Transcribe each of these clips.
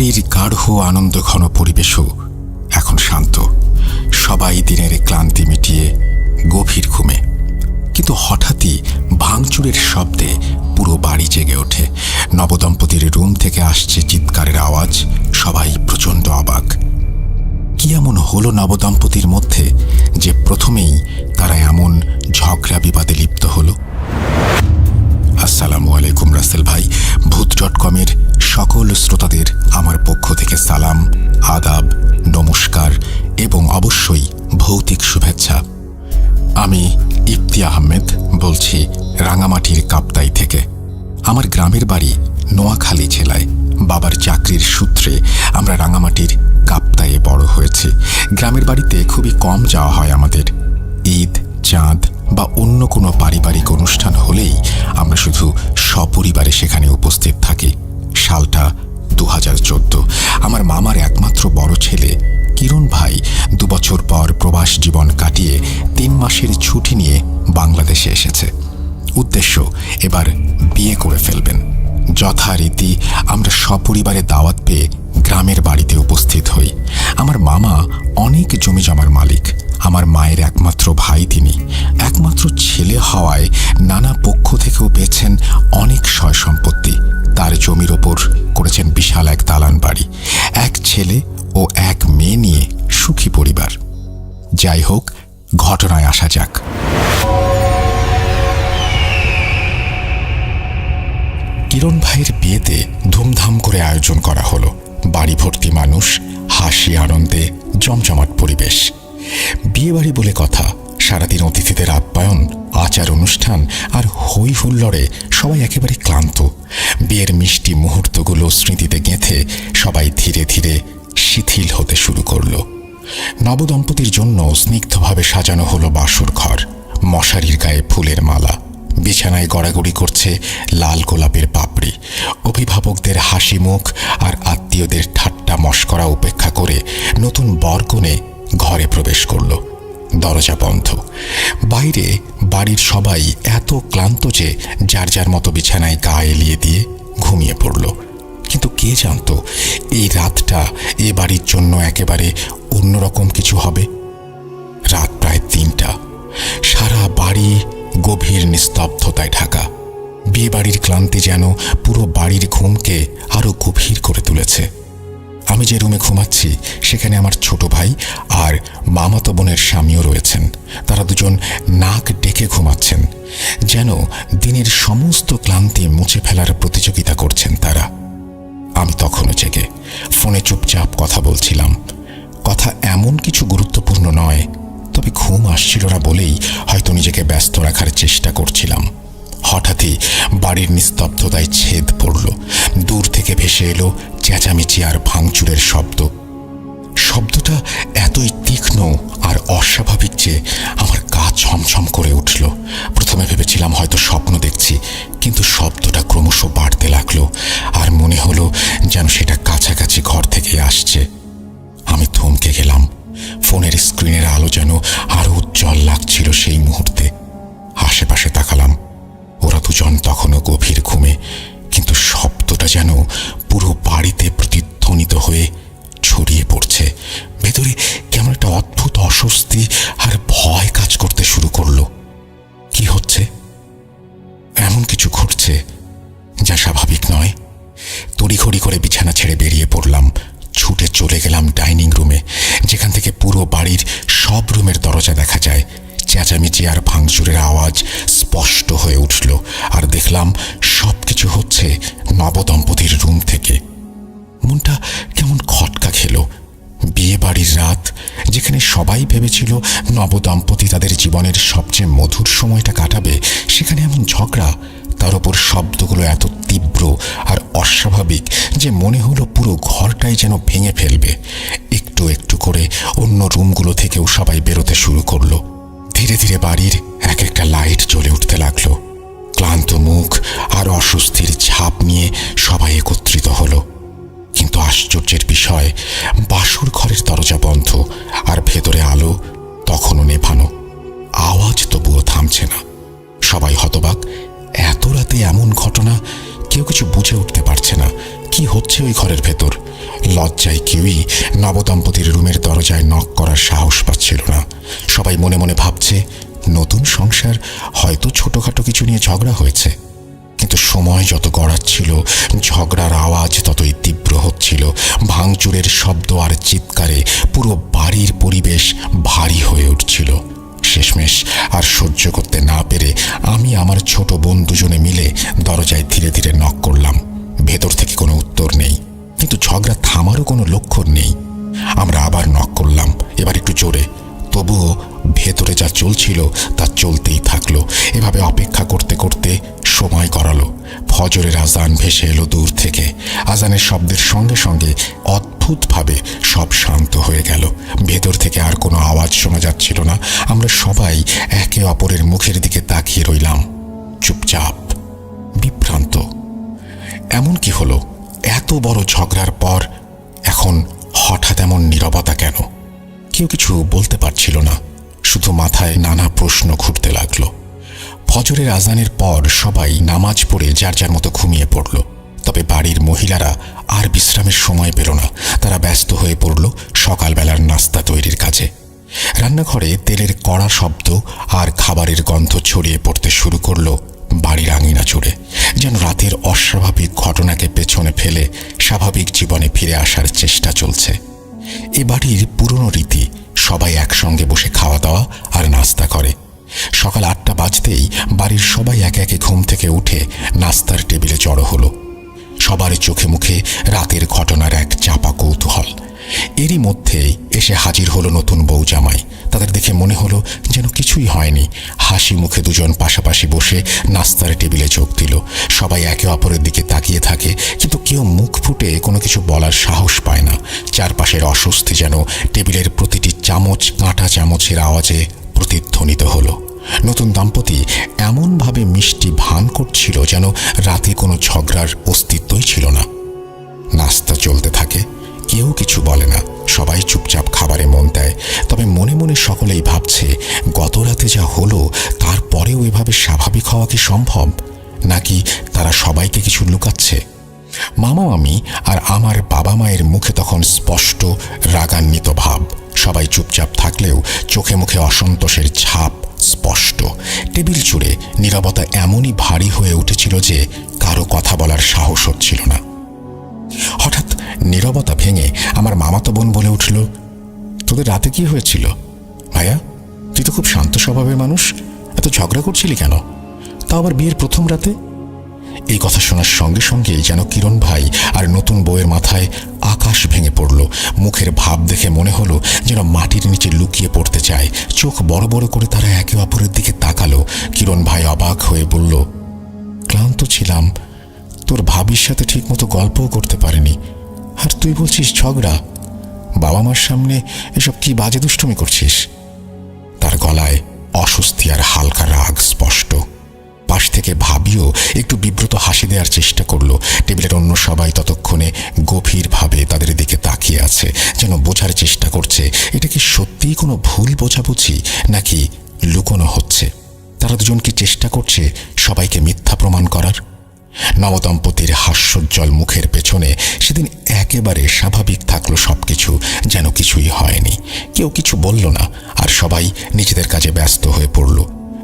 বিয়েবাড়ির গাঢ় আনন্দঘন পরিবেশও এখন শান্ত। সবাই দিনের ক্লান্তি মিটিয়ে গভীর ঘুমে। কিন্তু হঠাৎই ভাঙচুরের শব্দে পুরো বাড়ি জেগে ওঠে। নবদম্পতির রুম থেকে আসছে চিৎকারের আওয়াজ। সবাই প্রচণ্ড অবাক। কি এমন হলো নবদম্পতির মধ্যে যে প্রথমেই তারা এমন ঝগড়া বিবাদে লিপ্ত হলো? আসসালামু আলাইকুম রাসেল ভাই। ভূত.কমের সকল শ্রোতাদের আমার পক্ষ থেকে সালাম, আদাব, নমস্কার এবং অবশ্যই ভৌতিক শুভেচ্ছা। আমি ইফতি আহমেদ বলছি রাঙামাটির কাপ্তাই থেকে। আমার গ্রামের বাড়ি নোয়াখালী জেলায়। বাবার চাকরির সূত্রে আমরা রাঙামাটির কাপ্তায়ে বড় হয়েছি। গ্রামের বাড়িতে খুবই কম যাওয়া হয় আমাদের। ঈদ, চাঁদ বা অন্য কোনো পারিবারিক অনুষ্ঠান হলেই আমরা শুধু সপরিবারে সেখানে উপস্থিত থাকি। সালটা 2014। আমার মামার একমাত্র বড় ছেলে কিরণ ভাই 2 বছর পর প্রবাস জীবন কাটিয়ে 3 মাসের ছুটি নিয়ে বাংলাদেশে এসেছে। উদ্দেশ্য এবার বিয়ে করে ফেলবেন। যথারীতি আমরা সপরিবারে দাওয়াত পেয়ে গ্রামের বাড়িতে উপস্থিত হই। আমার মামা অনেক জমি জমার মালিক। আমার মায়ের একমাত্র ভাই তিনি। একমাত্র ছেলে হওয়ায় নানা পক্ষ থেকেও পেয়েছেন অনেক সয় সম্পত্তি। তার জমির ওপর করেছেন বিশাল এক দালান বাড়ি। এক ছেলে ও এক মেয়ে নিয়ে সুখী পরিবার। যাই হোক, ঘটনায় আসা যাক। কিরণ ভাইয়ের বিয়েতে ধুমধাম করে আয়োজন করা হলো। বাড়ি ভর্তি মানুষ, হাসি আনন্দে জমজমাট পরিবেশ। বিয়েবাড়ি বলে কথা, সারাদিন অতিথিদের আপ্যায়ন, আচার অনুষ্ঠান আর হই হুল্লোড়ে সবাই একেবারে ক্লান্ত। বিয়ের মিষ্টি মুহূর্তগুলো স্মৃতিতে গেঁথে সবাই ধীরে ধীরে শিথিল হতে শুরু করল। নবদম্পতির জন্য স্নিগ্ধভাবে সাজানো হলো বাসর ঘর। মশারির গায়ে ফুলের মালা, বিছানায় গড়াগড়ি করছে লাল গোলাপের পাপড়ি। অভিভাবকদের হাসি মুখ আর আত্মীয়দের ঠাট্টা মশকরা উপেক্ষা করে নতুন বরকনে ঘরে প্রবেশ করল। দরজা বন্ধ। বাইরে বাড়ির সবাই এত ক্লান্ত যে যার যার মতো বিছানায় গা এলিয়ে দিয়ে ঘুমিয়ে পড়ল। কিন্তু কে জানত এই রাতটা এ বাড়ির জন্য একেবারে অন্যরকম কিছু হবে। রাত প্রায় 3টা। সারা বাড়ি গভীর নিস্তব্ধতায় ঢাকা। বিয়েবাড়ির ক্লান্তি যেন পুরো বাড়ির ঘুমকে আরো গভীর করে তুলেছে। আমি যে রুমে ঘুমাচ্ছি সেখানে আমার ছোট ভাই আর মামাতো বোনের স্বামীও রয়েছেন। তারা দুজন নাক ডেকে ঘুমাচ্ছেন, যেন দিনের সমস্ত ক্লান্তি মুছে ফেলার প্রতিযোগিতা করছেন তারা। আমি তখনও জেগে ফোনে চুপচাপ কথা বলছিলাম। কথা এমন কিছু গুরুত্বপূর্ণ নয়, তবে ঘুম আসছিল না বলেই হয়তো নিজেকে ব্যস্ত রাখার চেষ্টা করছিলাম। হঠাৎই বাড়ির নিস্তব্ধতায় ছেদ পড়ল। দূর থেকে ভেসে এলো চেঁচামেচি আর ভাঙচুরের শব্দ। শব্দটা এতই তীক্ষ্ণ আর অস্বাভাবিক যে আমার গা ছমছম করে উঠল। প্রথমে ভেবেছিলাম হয়তো স্বপ্ন দেখছি, কিন্তু শব্দটা ক্রমশ বাড়তে লাগলো আর মনে হলো যেন সেটা কাছাকাছি ঘর থেকে আসছে। আমি থমকে গেলাম। ফোনের স্ক্রিনের আলো যেন আরো উজ্জ্বল লাগছিল সেই মুহূর্তে। আশেপাশে তাকালাম। ওরা দুজন তখনও গভীর ঘুমে, কিন্তু শব্দটা যেন পুরো বাড়িতে প্রতিধ্বনিত হয়ে ছড়িয়ে পড়ছে। ভেতরে কেমন একটা অদ্ভুত অস্বস্তি আর ভয় কাজ করতে শুরু করলো। কি হচ্ছে? এমন কিছু ঘটছে যা স্বাভাবিক নয়। তড়িঘড়ি করে বিছানা ছেড়ে বেরিয়ে পড়লাম। ছুটে চলে গেলাম ডাইনিং রুমে, যেখান থেকে পুরো বাড়ির সব রুমের দরজা দেখা যায়। চেঁচামেচি আর ভাঙচুরের আওয়াজ স্পষ্ট হয়ে উঠল, আর দেখলাম সবকিছু হচ্ছে নবদম্পতির রুম থেকে। মনটা কেমন খটকা খেল। বিয়ে বাড়ির রাত, যেখানে সবাই ভেবেছিল নবদম্পতি তাদের জীবনের সবচেয়ে মধুর সময়টা কাটাবে, সেখানে এমন ঝগড়া। তার উপর শব্দগুলো এত তীব্র আর অস্বাভাবিক যে মনে হলো পুরো ঘরটাই যেন ভেঙে ফেলবে। একটু একটু করে অন্য রুমগুলো থেকেও সবাই বেরোতে শুরু করলো। ধীরে ধীরে বাড়ির এক একটা লাইট জ্বলে উঠতে লাগলো। ক্লান্ত মুখ আর অস্বস্তির ছাপ নিয়ে সবাই একত্রিত হলো। কিন্তু আশ্চর্যের বিষয়, বাসর ঘরের দরজা বন্ধ আর ভেতরে আলো তখনও নেভানো। আওয়াজ তবুও থামছে না। সবাই হতবাক। এত রাতে এমন ঘটনা কেউ কিছু বুঝে উঠতে পারছে না কি হচ্ছে ওই ঘরের ভেতর। লজ্জায় কেউই নবদম্পতির রুমের দরজায় নক করার সাহস পাচ্ছিল না। সবাই মনে মনে ভাবছে নতুন সংসার, হয়তো ছোটখাটো কিছু নিয়ে ঝগড়া হয়েছে। কিন্তু সময় যত গড়াচ্ছিল ঝগড়ার আওয়াজ ততই তীব্র হচ্ছিল। ভাঙচুরের শব্দ আর চিৎকারে পুরো বাড়ির পরিবেশ ভারী হয়ে উঠছিল। শেষমেশ আর সহ্য করতে না পেরে আমি আমার ছোট বোন দুজনে মিলে দরজায় ধীরে ধীরে নক করলাম। ভেতর থেকে কোনো উত্তর নেই, কিন্তু ঝগড়া থামারও কোনো লক্ষণ নেই। আমরা আবার নক করলাম, এবার একটু জোরে। তবুও ভেতরে যা চলছিল তা চলতেই থাকলো। এভাবে অপেক্ষা করতে করতে সময় গড়ালো। ফজরের আজান ভেসে এলো দূর থেকে। আজানের শব্দের সঙ্গে সঙ্গে অদ্ভুতভাবে সব শান্ত হয়ে গেল। ভেতর থেকে আর কোনো আওয়াজ শোনা যাচ্ছিল না। আমরা সবাই একে অপরের মুখের দিকে তাকিয়ে রইলাম, চুপচাপ, বিভ্রান্ত। এমন কি হলো? এত বড় ঝগড়ার পর এখন হঠাৎ এমন নীরবতা কেন? কেউ কিছু বলতে পারছিল না, শুধু মাথায় নানা প্রশ্ন ঘুরতে লাগলো। ফজরের আজানের পর সবাই নামাজ পড়ে যার যার মতো ঘুমিয়ে পড়ল। তবে বাড়ির মহিলারা আর বিশ্রামের সময় পেল না। তারা ব্যস্ত হয়ে পড়ল সকালবেলার নাস্তা তৈরির কাজে। রান্নাঘরে তেলের কড়া শব্দ আর খাবারের গন্ধ ছড়িয়ে পড়তে শুরু করলো বাড়ির আঙিনা জুড়ে। যেন রাতের অস্বাভাবিক ঘটনাকে পেছনে ফেলে স্বাভাবিক জীবনে ফিরে আসার চেষ্টা চলছে। এ বাড়ির পুরনো রীতি, সবাই একসঙ্গে বসে খাওয়া দাওয়া আর নাস্তা করে। সকাল 8টা বাজতেই বাড়ির সবাই একে একে ঘুম থেকে উঠে নাস্তার টেবিলে জড়ো হলো। সবার চোখে মুখে রাতের ঘটনার এক চাপা কৌতূহল। এরই মধ্যেই এসে হাজির হলো নতুন বউ জামাই। তাদের দেখে মনে হলো যেন কিছুই হয়নি। হাসি মুখে দুজন পাশাপাশি বসে নাস্তার টেবিলে যোগ দিল। সবাই একে অপরের দিকে তাকিয়ে থাকে, কিন্তু কেউ মুখ ফুটে কোনো কিছু বলার সাহস পায় না। চারপাশের অস্বস্তি যেন টেবিলের প্রতিটি চামচ কাঁটা চামচের আওয়াজে প্রতিধ্বনিত হলো। নতুন দম্পতি এমনভাবে মিষ্টি ভান করছিল যেন রাতে কোনো ঝগড়ার অস্তিত্বই ছিল না। নাস্তা চলতে থাকে, কেউ কিছু বলে না, সবাই চুপচাপ খাবারে মন দেয়। তবে মনে মনে সকলেই ভাবছে গত রাতে যা হলো তারপরেও এভাবে স্বাভাবিক হওয়া কি সম্ভব, নাকি তারা সবাইকে কিছু লুকাচ্ছে। মামা মামি আর আমার বাবা মায়ের মুখে তখন স্পষ্ট রাগান্বিত ভাব। সবাই চুপচাপ থাকলেও চোখে মুখে অসন্তোষের ছাপ স্পষ্ট। টেবিল জুড়ে নীরবতা এমনই ভারী হয়ে উঠেছিল যে কারো কথা বলার সাহস হচ্ছিল না। হঠাৎ নীরবতা ভেঙে আমার মামাতো বোন বলে উঠল, তোদের রাতে কি হয়েছিল? ভাইয়া, তুই তো খুব শান্ত স্বভাবের মানুষ, এত ঝগড়া করছিলি কেন? তাও আবার বিয়ের প্রথম রাতে? এই কথা শোনার সঙ্গে সঙ্গেই যেন কিরণ ভাই আর নতুন বউয়ের মাথায় আকাশ ভেঙে পড়ল। মুখের ভাব দেখে মনে হলো যেন মাটির নিচে লুকিয়ে পড়তে চায়। চোখ বড় বড় করে তারা একে অপরের দিকে তাকালো। কিরণ ভাই অবাক হয়ে বলল, ক্লান্ত ছিলাম, তোর ভাবির সাথে ঠিক মতো গল্পও করতে পারিনি, আর তুই বলছিস ঝগড়া? বাবা মার সামনে এসব কি বাজে দুষ্টুমি করছিস? তার গলায় অস্বস্তি আর হালকা রাগ স্পষ্ট। পাশ থেকে ভাবিও একটু বিব্রত হাসি দেওয়ার চেষ্টা করলো। টেবিলের অন্য সবাই ততক্ষণে গভীরভাবে তাদের দিকে তাকিয়ে আছে, যেন বোঝার চেষ্টা করছে এটা কি সত্যিই কোনো ভুল বোঝাবুঝি নাকি লুকোনো হচ্ছে। তারা দুজন কি চেষ্টা করছে সবাইকে মিথ্যা প্রমাণ করার? নবদম্পতির হাস্যোজ্জ্বল মুখের পেছনে সেদিন একেবারে স্বাভাবিক থাকলো সবকিছু, যেন কিছুই হয়নি। কেউ কিছু বলল না, আর সবাই নিজেদের কাজে ব্যস্ত হয়ে পড়ল।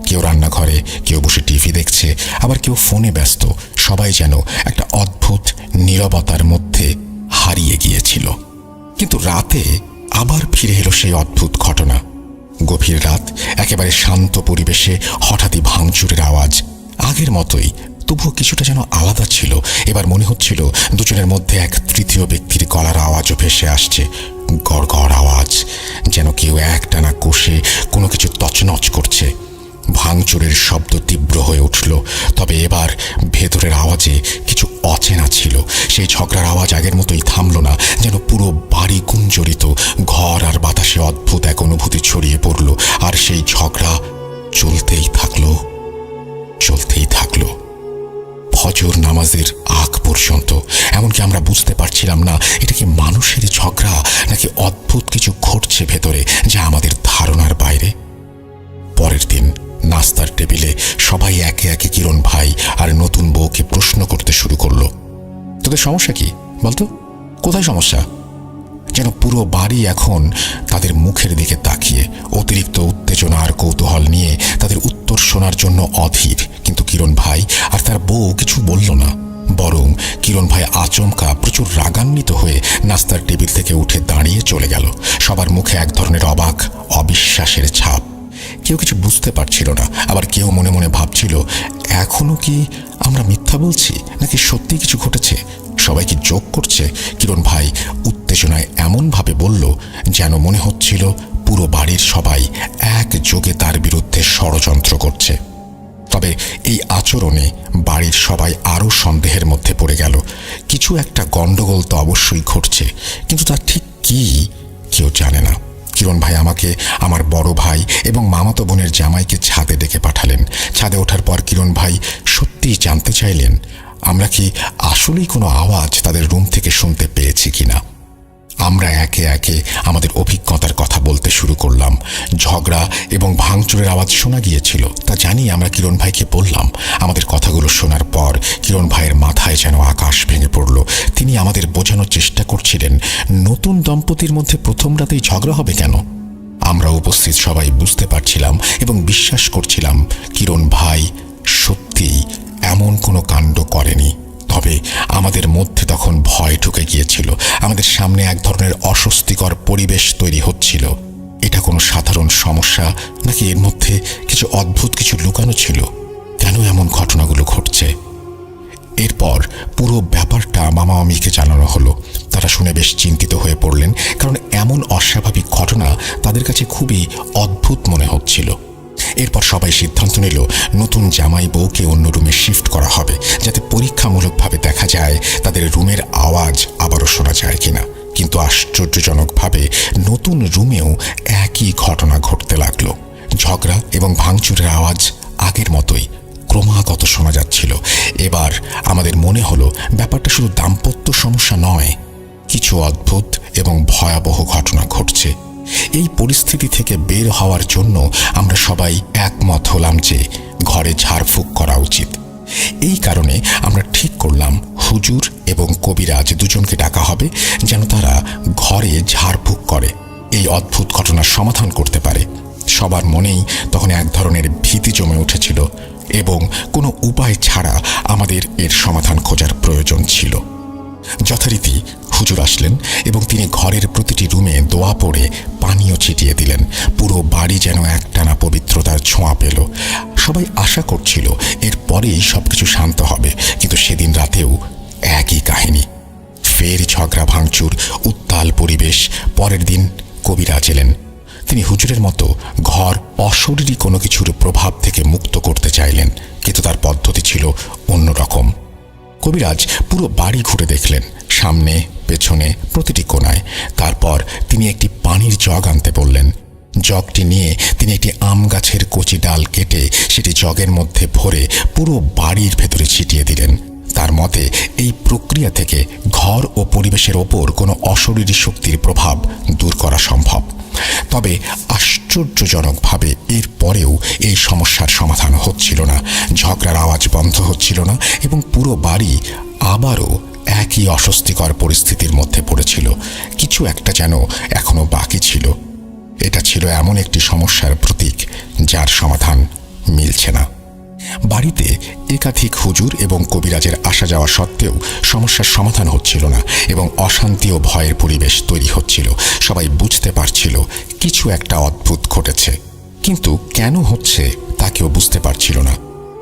কেউ রান্নাঘরে, কেউ বসে টিভি দেখছে, আবার কেউ ফোনে ব্যস্ত। সবাই যেন একটা অদ্ভুত নীরবতার মধ্যে হারিয়ে গিয়েছিল। কিন্তু রাতে আবার ফিরে এলো সেই অদ্ভুত ঘটনা। গভীর রাত, একেবারে শান্ত পরিবেশে হঠাৎই ভাঙচুরের আওয়াজ। আগের মতোই, তবুও কিছুটা যেন আলাদা ছিল। এবার মনে হচ্ছিল দুজনের মধ্যে এক তৃতীয় ব্যক্তির গলার আওয়াজও ভেসে আসছে। গড় গড় আওয়াজ, যেন কেউ একটানা কষে কোনো কিছু তছনছ করছে। ভাঙচুরের শব্দ তীব্র হয়ে উঠল, তবে এবার ভেতরের আওয়াজে কিছু অচেনা ছিল। সেই ঝগড়ার আওয়াজ আগের মতোই থামল না, যেন পুরো বাড়ি গুঞ্জরিত। ঘর আর বাতাসে অদ্ভুত এক অনুভূতি ছড়িয়ে পড়ল, আর সেই ঝগড়া চলতেই থাকলো, চলতেই থাকলো ফজর নামাজের আগ পর্যন্ত। এমনকি আমরা বুঝতে পারছিলাম না এটা কি মানুষের ঝগড়া নাকি অদ্ভুত কিছু ঘটছে ভেতরে, যা আমাদের ধারণার বাইরে। পরের দিন নাস্তার টেবিলে সবাই একে একে কিরণ ভাই আর নতুন বউকে প্রশ্ন করতে শুরু করলো, তোদের সমস্যা কি বলতো, কোথায় সমস্যা? যেন পুরো বাড়ি এখন তাদের মুখের দিকে তাকিয়ে অতিরিক্ত উত্তেজনা আর কৌতূহল নিয়ে তাদের উত্তর শোনার জন্য অধীর। কিন্তু কিরণ ভাই আর তার বউ কিছু বলল না, বরং কিরণ ভাই আচমকা প্রচুর রাগান্বিত হয়ে নাস্তার টেবিল থেকে উঠে দাঁড়িয়ে চলে গেল। সবার মুখে এক ধরনের অবাক অবিশ্বাসের ছাপ। কেউ কিছু বুঝতে পারছিল না, আবার কেউ মনে মনে ভাবছিল এখনো কি আমরা মিথ্যা বলছি নাকি সত্যি কিছু ঘটেছে। সবাই কি যোগ করছে? কিরণ ভাই উত্তেজনায় এমনভাবে বলল যেন মনে হচ্ছিল পুরো বাড়ির সবাই একযোগে তার বিরুদ্ধে ষড়যন্ত্র করছে। তবে এই আচরণে বাড়ির সবাই আরও সন্দেহের মধ্যে পড়ে গেল। কিছু একটা গণ্ডগোল তো অবশ্যই ঘটছে, কিন্তু তা ঠিক কি কেউ জানে না। কিরণ ভাই আমাকে, আমার বড় ভাই এবং মামাতো বোনের জামাইকে ছাদে ডেকে পাঠালেন। ছাদে ওঠার পর কিরণ ভাই সত্যিই জানতে চাইলেন আমরা কি আসলেই কোনো আওয়াজ তাদের রুম থেকে শুনতে পেয়েছি কিনা। আমরা একে একে আমাদের অভিজ্ঞতার কথা বলতে শুরু করলাম। ঝগড়া এবং ভাঙচুরের আওয়াজ শোনা গিয়েছিল তা জানি আমরা কিরণ ভাইকে বললাম। আমাদের কথাগুলো শোনার পর কিরণ ভাইয়ের মাথায় যেন আকাশ ভেঙে পড়ল। তিনি আমাদের বোঝানোর চেষ্টা করছিলেন নতুন দম্পতির মধ্যে প্রথম রাতেই ঝগড়া হবে কেন। আমরা উপস্থিত সবাই বুঝতে পারছিলাম এবং বিশ্বাস করছিলাম কিরণ ভাই সত্যিই এমন কোনো কাণ্ড করেনি। তবে আমাদের মধ্যে তখন ভয় ঢুকে গিয়েছিল। আমাদের সামনে এক ধরনের অস্বস্তিকর পরিবেশ তৈরি হচ্ছিল। এটা কোনো সাধারণ সমস্যা নাকি এর মধ্যে কিছু অদ্ভুত কিছু লুকানো ছিল? কেন এমন ঘটনাগুলো ঘটছে? এরপর পুরো ব্যাপারটা মামা মামিকে জানানো হলো। তারা শুনে বেশ চিন্তিত হয়ে পড়লেন, কারণ এমন অস্বাভাবিক ঘটনা তাদের কাছে খুবই অদ্ভুত মনে হচ্ছিল। এরপর সবাই সিদ্ধান্ত নিল নতুন জামাই বউকে অন্য রুমে শিফট করা হবে, যাতে পরীক্ষামূলকভাবে দেখা যায় তাদের রুমের আওয়াজ আবারও শোনা যায় কিনা। কিন্তু আশ্চর্যজনকভাবে নতুন রুমেও একই ঘটনা ঘটতে লাগলো। ঝগড়া এবং ভাঙচুরের আওয়াজ আগের মতোই ক্রমাগত শোনা যাচ্ছিল। এবার আমাদের মনে হলো ব্যাপারটা শুধু দাম্পত্য সমস্যা নয়, কিছু অদ্ভুত এবং ভয়াবহ ঘটনা ঘটছে। এই পরিস্থিতি থেকে বের হওয়ার জন্য আমরা সবাই একমত হলাম যে ঘরে ঝাড়ফুঁক করা উচিত। এই কারণে আমরা ঠিক করলাম হুজুর এবং কবিরাজ দুজনকে ডাকা হবে, যেন তারা ঘরে ঝাড়ফুঁক করে এই অদ্ভুত ঘটনার সমাধান করতে পারে। সবার মনেই তখন এক ধরনের ভীতি জমে উঠেছিল এবং কোনো উপায় ছাড়া আমাদের এর সমাধান খোঁজার প্রয়োজন ছিল। যথারীতি হুজুর আসলেন এবং তিনি ঘরের প্রতিটি রুমে দোয়া পড়ে পানীয় ছিটিয়ে দিলেন। পুরো বাড়ি যেন একটানা পবিত্রতার ছোঁয়া পেল। সবাই আশা করছিল এরপরেই সবকিছু শান্ত হবে, কিন্তু সেদিন রাতেও একই কাহিনী। ফের ঝগড়া ভাঙচুর, উত্তাল পরিবেশ। পরের দিন কবিরাজ এলেন। তিনি হুজুরের মতো ঘর অশরীরী কোনো কিছুর প্রভাব থেকে মুক্ত করতে চাইলেন, কিন্তু তার পদ্ধতি ছিল অন্যরকম। কবিরাজ পুরো বাড়ি ঘুরে দেখলেন, সামনে পেছনে প্রতিটি কোণায়। তারপর তিনি একটি পানির জগ আনতে বললেন। জগটি নিয়ে তিনি একটি আম গাছের কচি ডাল কেটে সেটি জগের মধ্যে ভরে পুরো বাড়ির ভেতরে ছিটিয়ে দিলেন। তার মতে এই প্রক্রিয়া থেকে ঘর ও পরিবেশের ওপর কোনো অশরীরী শক্তির প্রভাব দূর করা সম্ভব। তবে আশ্চর্যজনকভাবে এর পরেও এই সমস্যার সমাধান হচ্ছিল না। ঝগড়ার আওয়াজ বন্ধ হচ্ছিল না এবং পুরো বাড়ি আবারও একই অস্বস্তিকর পরিস্থিতির মধ্যে পড়েছিল। কিছু একটা যেন এখনো বাকি ছিল। এটা ছিল এমন একটি সমস্যার প্রতীক যার সমাধান মিলছে না। বাড়িতে একাধিক হুজুর এবং কবিরাজের আসা যাওয়া সত্ত্বেও সমস্যার সমাধান হচ্ছিল না এবং অশান্তি ও ভয়ের পরিবেশ তৈরি হচ্ছিল। সবাই বুঝতে পারছিল কিছু একটা অদ্ভুত ঘটেছে, কিন্তু কেন হচ্ছে তা কেউ বুঝতে পারছিল না।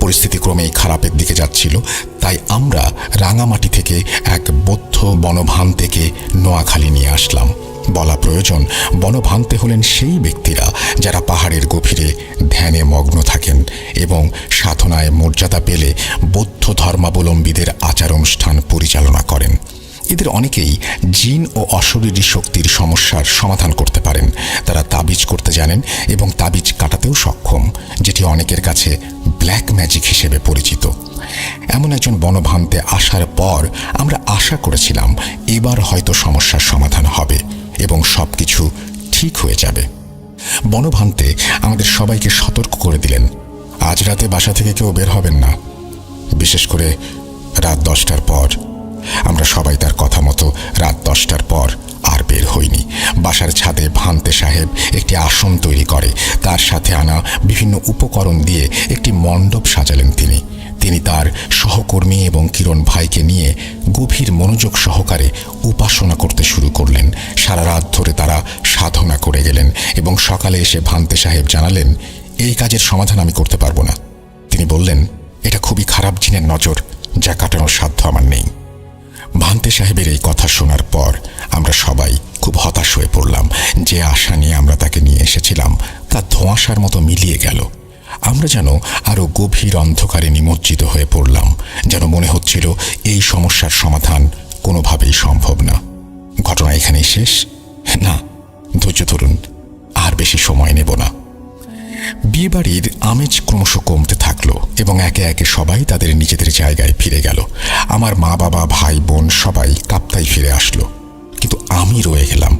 পরিস্থিতি ক্রমেই খারাপের দিকে যাচ্ছিল। তাই আমরা রাঙামাটি থেকে এক বৌদ্ধ বনভান্তেকে নোয়াখালী নিয়ে আসলাম। বলা প্রয়োজন, বনভান্তে হলেন সেই ব্যক্তিরা যারা পাহাড়ের গভীরে ধ্যানে মগ্ন থাকেন এবং সাধনায় মর্যাদা পেলে বৌদ্ধ ধর্মাবলম্বীদের আচার অনুষ্ঠান পরিচালনা করেন। এদের অনেকেই জিন ও অশরীরী শক্তির সমস্যার সমাধান করতে পারেন। তারা তাবিজ করতে জানেন এবং তাবিজ কাটাতেও সক্ষম, যেটি অনেকের কাছে ব্ল্যাক ম্যাজিক হিসেবে পরিচিত। এমন একজন বনভান্তে আসার পর আমরা আশা করেছিলাম এবার হয়তো সমস্যার সমাধান হবে এবং সবকিছু ঠিক হয়ে যাবে। বনভান্তে আমাদের সবাইকে সতর্ক করে দিলেন, আজ রাতে বাসা থেকে কেউ বের হবেন না, বিশেষ করে রাত 10টার পর। আমরা সবাই তার কথা মতো রাত 10টার পর আর বের হইনি। বাসার ছাদে ভান্তে সাহেব একটি আসন তৈরি করে তার সাথে আনা বিভিন্ন উপকরণ দিয়ে একটি মণ্ডপ সাজালেন তিনি। তিনি তার সহকর্মী এবং কিরণ ভাইকে নিয়ে গভীর মনোযোগ সহকারে উপাসনা করতে শুরু করলেন। সারা রাত ধরে তারা সাধনা করে গেলেন এবং সকালে এসে ভান্তে সাহেব জানালেন, এই কাজের সমাধান আমি করতে পারবো না। তিনি বললেন, এটা খুবই খারাপ জিনের নজর, যা কাটানোর সাধ্য আমার নেই। ভান্তে সাহেবের এই কথা শোনার পর আমরা সবাই খুব হতাশ হয়ে পড়লাম। যে আশা নিয়ে আমরা তাকে নিয়ে এসেছিলাম তা ধোঁয়াশার মতো মিলিয়ে গেল। আমরা যেন আরো গভীর অন্ধকারে নিমজ্জিত হয়ে পড়লাম। যেন মনে হচ্ছিল এই সমস্যার সমাধান কোনোভাবেই সম্ভব না। ঘটনা এখানেই শেষ? না, ধৈর্য ধরুন, আর বেশি সময় নেব না। বিয়েবাড়ির আমেজ ক্রমশ কমতে থাকলো এবং একে একে সবাই তাদের নিজেদের জায়গায় ফিরে গেল। আমার মা বাবা ভাই বোন সবাই কাপ্তাই ফিরে আসলো, কিন্তু আমি রয়ে গেলাম।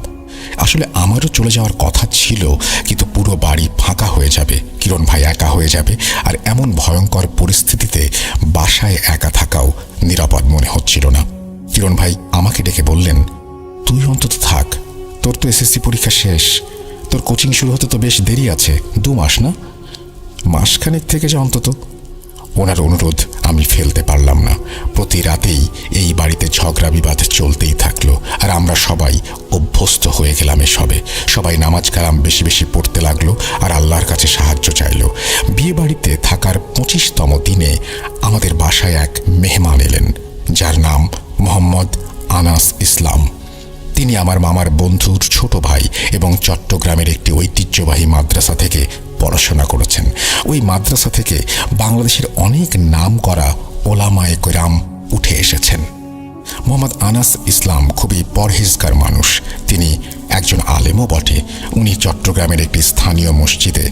আসলে আমারও চলে যাওয়ার কথা ছিল, কিন্তু পুরো বাড়ি ফাঁকা হয়ে যাবে, কিরণ ভাই একা হয়ে যাবে, আর এমন ভয়ঙ্কর পরিস্থিতিতে বাসায় একা থাকাও নিরাপদ মনে হচ্ছিল না। কিরণ ভাই আমাকে ডেকে বললেন, তুই অন্তত থাক, তোর তো এসএসসি পরীক্ষা শেষ, তোর কোচিং শুরু হতে তো বেশ দেরি আছে, 2 মাস না? মাসখানেক থেকে যা অন্তত। ওনার অনুরোধ আমি ফেলতে পারলাম না। প্রতি রাতেই এই বাড়িতে ঝগড়া বিবাদ চলতেই থাকলো, আর আমরা সবাই অভ্যস্ত হয়ে গেলাম এসবে। সবাই নামাজ কালাম বেশি বেশি পড়তে লাগলো আর আল্লাহর কাছে সাহায্য চাইলো। বিয়ে বাড়িতে থাকার 25তম দিনে আমাদের বাসায় এক মেহমান এলেন, যার নাম মোহাম্মদ আনাস ইসলাম। তিনি আমার মামার বন্ধুর ছোট ভাই এবং চট্টগ্রামের একটি ঐতিহ্যবাহী মাদ্রাসা থেকে পড়াশোনা করেছেন। ওই মাদ্রাসা থেকে বাংলাদেশের অনেক নাম করা ওলামায়ে কেরাম উঠে এসেছেন। মোহাম্মদ আনাস ইসলাম খুবই পরহেজগার মানুষ। তিনি একজন আলেমও বটে। উনি চট্টগ্রামের একটি স্থানীয় মসজিদে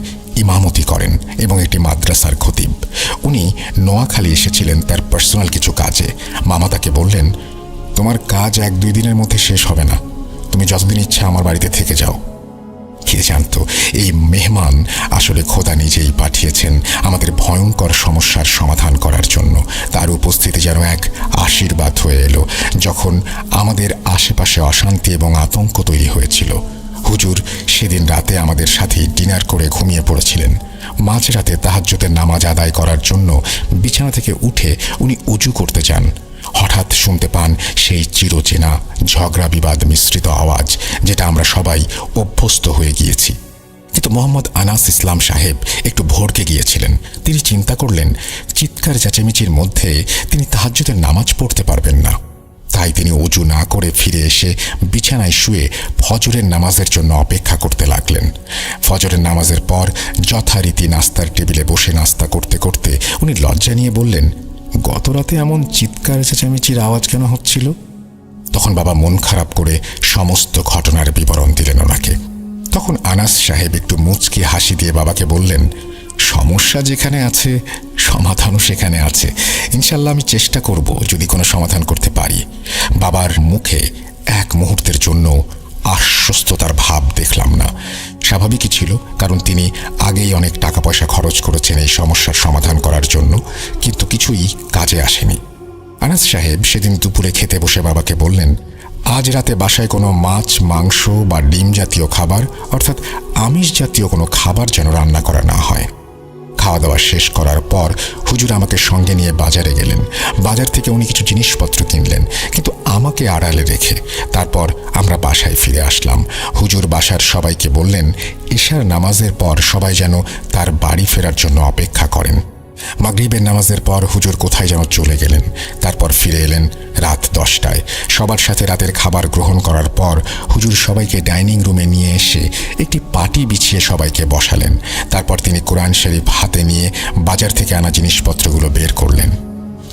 ইমামতি করেন এবং একটি মাদ্রাসার খতিব। উনি নোয়াখালী এসেছিলেন তার পার্সোনাল কিছু কাজে। মামা তাকে বললেন, তোমার কাজ 1-2 দিনের মধ্যে শেষ হবে না, তুমি যতদিন ইচ্ছা আমার বাড়িতে থেকে যাও। কে জানতো এই মেহমান আসলে খোদা নিজেই পাঠিয়েছেন আমাদের ভয়ঙ্কর সমস্যার সমাধান করার জন্য। তার উপস্থিতি যেন এক আশীর্বাদ হয়ে এলো যখন আমাদের আশেপাশে অশান্তি এবং আতঙ্ক তৈরি হয়েছিল। হুজুর সেদিন রাতে আমাদের সাথে ডিনার করে ঘুমিয়ে পড়েছিলেন। মাঝরাতে তাহাজ্জুদের নামাজ আদায় করার জন্য বিছানা থেকে উঠে উনি উজু করতে যান। হঠাৎ শুনতে পান সেই চিরচেনা ঝগড়া বিবাদ মিশ্রিত আওয়াজ, যেটা আমরা সবাই অভ্যস্ত হয়ে গিয়েছি। কিন্তু মোহাম্মদ আনাস ইসলাম সাহেব একটু ভড়কে গিয়েছিলেন। তিনি চিন্তা করলেন চিৎকার চেঁচামেচির মধ্যে তিনি তাহাজ্জুদের নামাজ পড়তে পারবেন না। তাই তিনি অজু না করে ফিরে এসে বিছানায় শুয়ে ফজরের নামাজের জন্য অপেক্ষা করতে লাগলেন। ফজরের নামাজের পর যথারীতি নাস্তার টেবিলে বসে নাস্তা করতে করতে উনি লজ্জা নিয়ে বললেন, গত রাতে এমন চিৎকার চেঁচামেচির আওয়াজ কেন হচ্ছিল? তখন বাবা মন খারাপ করে সমস্ত ঘটনার বিবরণ দিলেন ওনাকে। তখন আনাস সাহেব একটু মুচকি হাসি দিয়ে বাবাকে বললেন, সমস্যা যেখানে আছে সমাধানও সেখানে আছে। ইনশাল্লাহ আমি চেষ্টা করব যদি কোনো সমাধান করতে পারি। বাবার মুখে এক মুহূর্তের জন্য আশ্বস্ততার ভাব দেখলাম না। স্বাভাবিকই ছিল, কারণ তিনি আগেই অনেক টাকা পয়সা খরচ করেছেন এই সমস্যার সমাধান করার জন্য, কিন্তু কিছুই কাজে আসেনি। আনাস সাহেব সেদিন দুপুরে খেতে বসে বাবাকে বললেন, আজ রাতে বাসায় কোনো মাছ মাংস বা ডিম জাতীয় খাবার অর্থাৎ আমিষ জাতীয় কোনো খাবার যেন রান্না করা না হয়। খাওয়া দাওয়া শেষ করার পর হুজুর আমাকে সঙ্গে নিয়ে বাজারে গেলেন। বাজার থেকে উনি কিছু জিনিসপত্র কিনলেন, কিন্তু আমাকে আড়ালে রেখে। তারপর আমরা বাসায় ফিরে আসলাম। হুজুর বাসার সবাইকে বললেন ইশার নামাজের পর সবাই যেন তার বাড়ি ফেরার জন্য অপেক্ষা করেন। মাগরিবের নামাজের পর হুজুর কোথায় যেন চলে গেলেন। তারপর ফিরে এলেন রাত 10টায়। সবার সাথে রাতের খাবার গ্রহণ করার পর হুজুর সবাইকে ডাইনিং রুমে নিয়ে এসে একটি পাটি বিছিয়ে সবাইকে বসালেন। তারপর তিনি কোরআন শরীফ হাতে নিয়ে বাজার থেকে আনা জিনিসপত্রগুলো বের করলেন।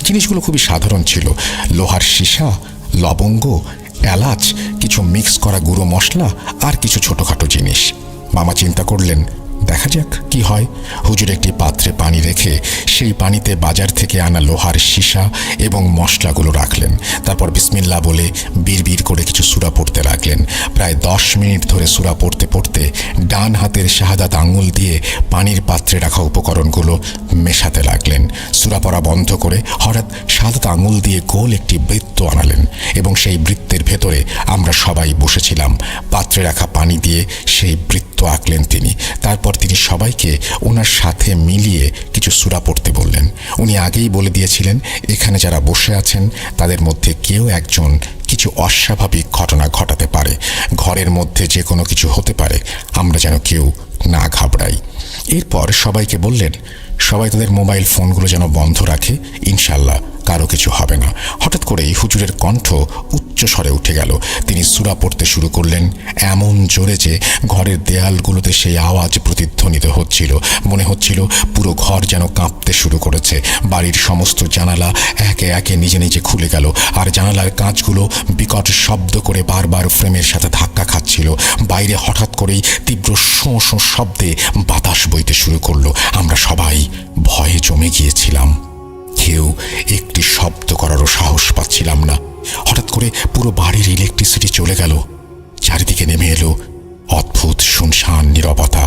জিনিসগুলো খুবই সাধারণ ছিল, লোহার সীসা, লবঙ্গ, এলাচ, কিছু মিক্স করা গুঁড়ো মশলা আর কিছু ছোটোখাটো জিনিস। মামা চিন্তা করলেন দেখা যাক কি হয়। হুজুর একটি পাত্রে পানি রেখে সেই পানিতে বাজার থেকে আনা লোহার সীসা এবং মশলাগুলো রাখলেন। তারপর বিসমিল্লাহ বলে বিড়বিড় করে কিছু সূরা পড়তে লাগলেন। প্রায় 10 মিনিট ধরে সূরা পড়তে পড়তে ডান হাতের শাহাদাত আঙুল দিয়ে পানির পাত্রে রাখা উপকরণগুলো মেশাতে লাগলেন। সূরা পড়া বন্ধ করে হঠাৎ শাহাদাত আঙুল দিয়ে গোল একটি বৃত্ত আনালেন এবং সেই বৃত্তের ভেতরে আমরা সবাই বসেছিলাম। পাত্রে রাখা পানি দিয়ে সেই বৃত্ত আঁকলেন তিনি। তারপর তিনি সবাইকে ওনার সাথে মিলিয়ে কিছু সূরা পড়তে বললেন। উনি আগেই বলে দিয়েছিলেন এখানে যারা বসে আছেন তাদের মধ্যে কেউ একজন কিছু অস্বাভাবিক ঘটনা ঘটাতে পারে, ঘরের মধ্যে যে কোনো কিছু হতে পারে, আমরা যেন কেউ না ঘাবড়াই। এরপর সবাইকে বললেন সবাই তাদের মোবাইল ফোনগুলো যেন বন্ধ রাখে, ইনশাল্লাহ কারো কিছু হবে না। হঠাৎ করেই হুজুরের কণ্ঠ উচ্চ স্বরে উঠে গেল। তিনি সূরা পড়তে শুরু করলেন এমন জোরে যে ঘরের দেয়ালগুলোতে সেই আওয়াজ প্রতিধ্বনিত হচ্ছিল। মনে হচ্ছিল পুরো ঘর যেন কাঁপতে শুরু করেছে। বাড়ির সমস্ত জানালা একে একে নিজে নিজে খুলে গেল, আর জানালার কাঁচগুলো বিকট শব্দ করে বারবার ফ্রেমের সাথে ধাক্কা খাচ্ছিল। বাইরে হঠাৎ করেই তীব্র শোঁ শোঁ শব্দে বাতাস বইতে শুরু করলো। আমরা সবাই ভয়ে জমে গিয়েছিলাম। কেউ একটি শব্দ করারও সাহস পাচ্ছিলাম না। হঠাৎ করে পুরো বাড়ির ইলেকট্রিসিটি চলে গেল। চারিদিকে নেমে এলো অদ্ভুত শুনশান নীরবতা।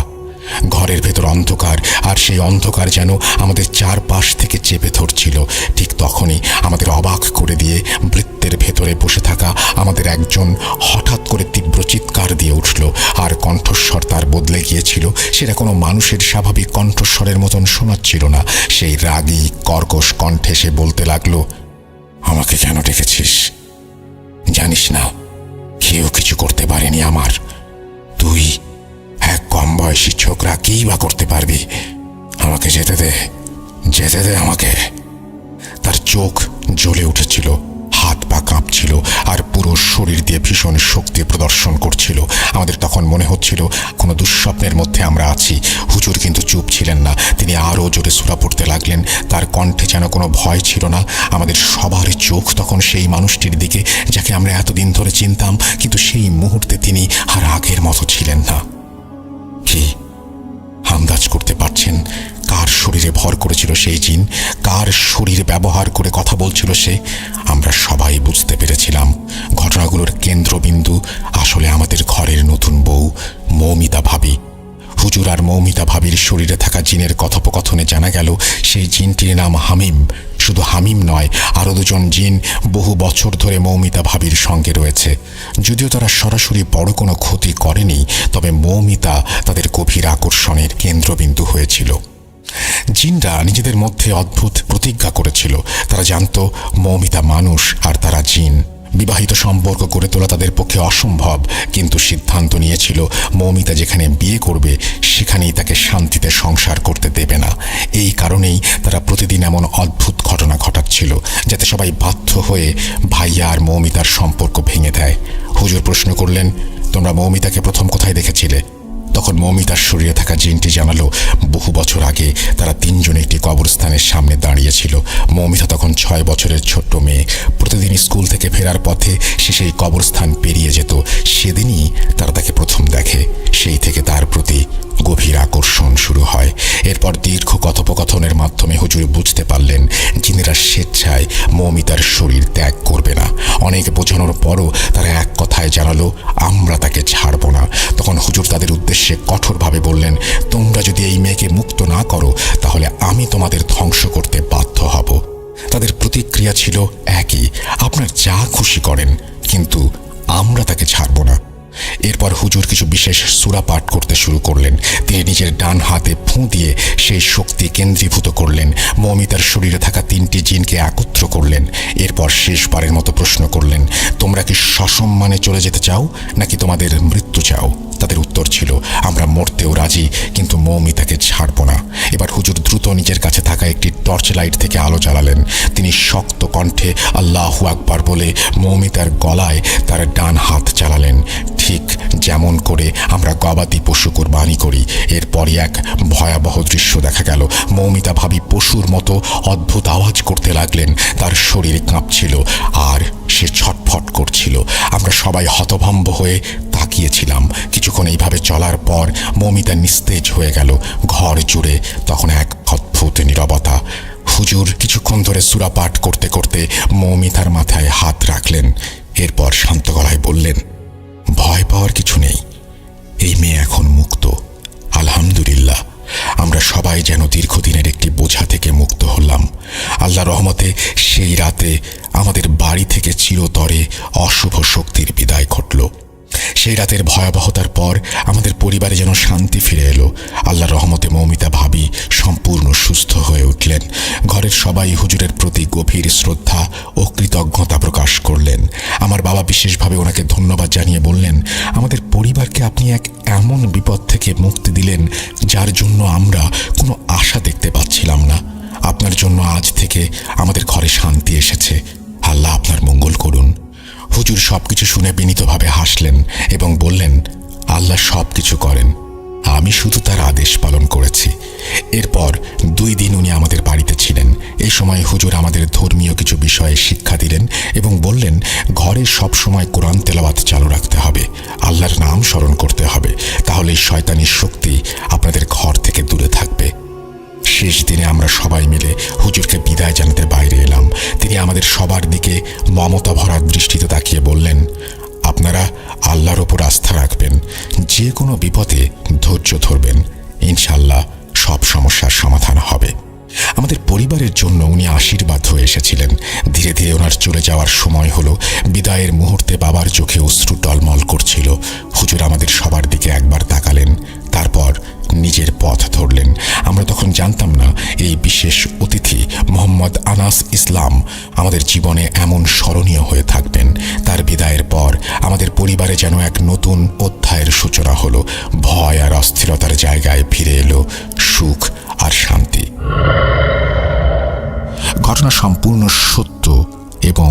ঘরের ভেতর অন্ধকার, আর সেই অন্ধকার যেন আমাদের চারপাশ থেকে চেপে ধরছিল। ঠিক তখনই আমাদের অবাক করে দিয়ে বৃত্তের ভেতরে বসে থাকা আমাদের একজন হঠাৎ করে তীব্র চিৎকার দিয়ে উঠল, আর কণ্ঠস্বর তার বদলে গিয়েছিল। সেটা কোনো মানুষের স্বাভাবিক কণ্ঠস্বরের মতন শোনাচ্ছিল না। সেই রাগী কর্কশ কণ্ঠে সে বলতে লাগলো, আমাকে কেন ডেকেছিস? জানিস না কেউ কিছু করতে পারেনি আমার। তুই এক কম বয়সী ছোকরা কি বা করতে পারবি? আমাকে যেতে দে, যেতে দে আমাকে। তার চোখ জ্বলে উঠেছিল, হাত পা কাঁপছিল, আর পুরো শরীর দিয়ে ভীষণ শক্তি প্রদর্শন করছিল। আমাদের তখন মনে হচ্ছিল কোনো দুঃস্বপ্নের মধ্যে আমরা আছি। হুজুর কিন্তু চুপ ছিলেন না। তিনি আরও জোরে সূরা পড়তে লাগলেন। তার কণ্ঠে যেন কোনো ভয় ছিল না। আমাদের সবার চোখ তখন সেই মানুষটির দিকে যাকে আমরা এতদিন ধরে চিনতাম, কিন্তু সেই মুহূর্তে তিনি আর আগের মতো ছিলেন না। কি আন্দাজ করতে পারছেন কার শরীরে ভর করেছিল সেই জিন? কার শরীর ব্যবহার করে কথা বলছিল সে? আমরা সবাই বুঝতে পেরেছিলাম ঘটনাগুলোর কেন্দ্রবিন্দু আসলে আমাদের ঘরের নতুন বউ মৌমিতা ভাবি। হুজুর আর মৌমিতা ভাবির শরীরে থাকা জিনের কথোপকথনে জানা গেল সেই জিনটির নাম হামিম। শুধু হামিম নয়, আরও 2 জন জিন বহু বছর ধরে মৌমিতা ভাবির সঙ্গে রয়েছে। যদিও তারা সরাসরি বড় কোনো ক্ষতি করেনি, তবে মৌমিতা তাদের গভীর আকর্ষণের কেন্দ্রবিন্দু হয়েছিল। জিনরা নিজেদের মধ্যে অদ্ভুত প্রতিজ্ঞা করেছিল। তারা জানত মৌমিতা মানুষ আর তারা জিন। বিবাহিত সম্পর্ক গড়ে তোলা তাদের পক্ষে অসম্ভব, কিন্তু সিদ্ধান্ত নিয়েছিল মৌমিতা যেখানে বিয়ে করবে সেখানেই তাকে শান্তিতে সংসার করতে দেবে না। এই কারণেই তারা প্রতিদিন এমন অদ্ভুত ঘটনা ঘটাচ্ছিল যাতে সবাই বাধ্য হয়ে ভাইয়া আর মৌমিতার সম্পর্ক ভেঙে দেয়। হুজুর প্রশ্ন করলেন, তোমরা মৌমিতাকে প্রথম কোথায় দেখেছিলে? তখন মৌমিতার শরীরে থাকা জিনটি জানালো বহু বছর আগে তারা 3 জন একটি কবরস্থানের সামনে দাঁড়িয়েছিল। মৌমিতা তখন 6 বছরের ছোট্ট মেয়ে। প্রতিদিন স্কুল থেকে ফেরার পথে সে সেই কবরস্থান পেরিয়ে যেত। সেদিনই তারা তাকে প্রথম দেখে। সেই থেকে তার প্রতি গভীর আকর্ষণ শুরু হয়। এরপর দীর্ঘ কথোপকথনের মাধ্যমে হুজুর বুঝতে পারলেন জিনেরা স্বেচ্ছায় মৌমিতার শরীর ত্যাগ করবে না। অনেক বোঝানোর পরও তারা এক কথায় জানালো, আমরা তাকে ছাড়ব না। তখন হুজুর তাদের উদ্দেশ্যে কঠোরভাবে বললেন, তোমরা যদি এই মেয়েকে মুক্ত না করো তাহলে আমি তোমাদের ধ্বংস করতে বাধ্য হব। তাদের প্রতিক্রিয়া ছিল একই, আপনার যা খুশি করেন, কিন্তু আমরা তাকে ছাড়ব না। এরপর হুজুর কিছু বিশেষ সূরা পাঠ করতে শুরু করলেন। তিনি নিজের ডান হাতে ফুঁ দিয়ে সেই শক্তি কেন্দ্রীভূত করলেন। মৌমিতার শরীরে থাকা 3টি জিনকে একত্র করলেন। এরপর শেষবারের মতো প্রশ্ন করলেন, তোমরা কি সসম্মানে চলে যেতে চাও নাকি তোমাদের মৃত্যু চাও? তাদের উত্তর ছিল, আমরা মরতেও রাজি, কিন্তু মৌমিতাকে ছাড়ব না। এবার হুজুর দ্রুত নিজের কাছে থাকা একটি টর্চ লাইট থেকে আলো জ্বালালেন। তিনি শক্ত কণ্ঠে আল্লাহু আকবার বলে মৌমিতার গলায় তার ডান হাত চালালেন, ঠিক যেমন করে আমরা গবাদি পশু কুরবানি করি। এরপরই এক ভয়াবহ দৃশ্য দেখা গেল। মৌমিতা ভাবি পশুর মতো অদ্ভুত আওয়াজ করতে লাগলেন। তার শরীর কাঁপছিল, আর সে ছটফট করছিল। আমরা সবাই হতভম্ব হয়ে তাকিয়েছিলাম। কিছুক্ষণ এইভাবে চলার পর মৌমিতা নিস্তেজ হয়ে গেল। ঘর জুড়ে তখন এক অদ্ভুত নীরবতা। হুজুর কিছুক্ষণ ধরে সূরা পাঠ করতে করতে মৌমিতার মাথায় হাত রাখলেন। এরপর শান্ত গলায় বললেন, ভয় পাওয়ার কিছু নেই, এই মেয়ে এখন মুক্ত। আলহামদুলিল্লাহ, আমরা সবাই যেন দীর্ঘদিনের একটি বোঝা থেকে মুক্ত হলাম। আল্লাহর রহমতে সেই রাতে আমাদের বাড়ি থেকে চিরতরে অশুভ শক্তির বিদায় ঘটল। সেই রাতের ভয়াবহতার পর আমাদের পরিবারে যেন শান্তি ফিরে এলো। আল্লাহর রহমতে মৌমিতা ভাবি সম্পূর্ণ সুস্থ হয়ে উঠলেন। ঘরের সবাই হুজুরের প্রতি গভীর শ্রদ্ধা ও কৃতজ্ঞতা প্রকাশ করলেন। আমার বাবা বিশেষভাবে ওনাকে ধন্যবাদ জানিয়ে বললেন, আমাদের পরিবারকে আপনি এক এমন বিপদ থেকে মুক্তি দিলেন যার জন্য আমরা কোনো আশা দেখতে পাচ্ছিলাম না। আপনার জন্য আজ থেকে আমাদের ঘরে শান্তি এসেছে। আল্লাহ আপনার মঙ্গল করুন। হুজুর সবকিছু শুনে বিনীতভাবে হাসলেন এবং বললেন, আল্লাহ সবকিছু করেন, আমি শুধু তার আদেশ পালন করেছি। এরপর 2 দিন উনি আমাদের বাড়িতে ছিলেন। এই সময় হুজুর আমাদের ধর্মীয় কিছু বিষয়ে শিক্ষা দিলেন এবং বললেন, ঘরে সব সময় কোরআন তেলাওয়াত চালু রাখতে হবে, আল্লাহর নাম স্মরণ করতে হবে, তাহলে শয়তানির শক্তি আপনাদের ঘর থেকে দূরে থাকবে। শেষ দিনে আমরা সবাই মিলে হুজুরকে বিদায় জানাতে বাইরে এলাম। তিনি আমাদের সবার দিকে মমতা ভরা দৃষ্টিতে তাকিয়ে বললেন, আপনারা আল্লাহর ওপর আস্থা রাখবেন, যে কোনো বিপদে ধৈর্য ধরবেন, ইনশাআল্লাহ সব সমস্যার সমাধান হবে। আমাদের পরিবারের জন্য উনি আশীর্বাদ হয়ে এসেছিলেন। ধীরে ধীরে ওনার চলে যাওয়ার সময় হলো। বিদায়ের মুহূর্তে বাবার চোখে অশ্রু টলমল করছিল। হুজুর আমাদের সবার দিকে একবার তাকালেন, তারপর নিজের পথ ধরলেন। আমরা তখন জানতাম না এই বিশেষ অতিথি মোহাম্মদ আনাস ইসলাম আমাদের জীবনে এমন স্মরণীয় হয়ে থাকবেন। তার বিদায়ের পর আমাদের পরিবারে যেন এক নতুন অধ্যায়ের সূচনা হলো। ভয় আর অস্থিরতার জায়গায় ফিরে এলো সুখ আর শান্তি। ঘটনা সম্পূর্ণ সত্য এবং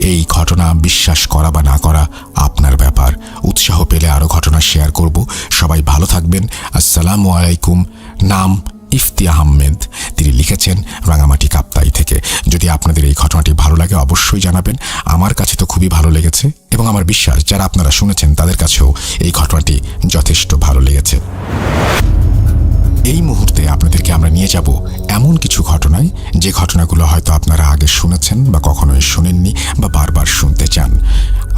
এই ঘটনা বিশ্বাস করা বা না করা আপনার ব্যাপার। উৎসাহ পেলে আরও ঘটনা শেয়ার করব। সবাই ভালো থাকবেন। আসসালামু আলাইকুম। নাম ইফতি আহমেদ। তিনি লিখেছেন রাঙামাটি কাপ্তাই থেকে। যদি আপনাদের এই ঘটনাটি ভালো লাগে অবশ্যই জানাবেন। আমার কাছে তো খুবই ভালো লেগেছে এবং আমার বিশ্বাস যারা আপনারা শুনেছেন তাদের কাছেও এই ঘটনাটি যথেষ্ট ভালো লেগেছে। এই মুহূর্তে আপনাদেরকে আমরা নিয়ে যাব এমন কিছু ঘটনায় যে ঘটনাগুলো হয়তো আপনারা আগে শুনেছেন বা কখনোই শোনেননি বা বারবার শুনতে চান।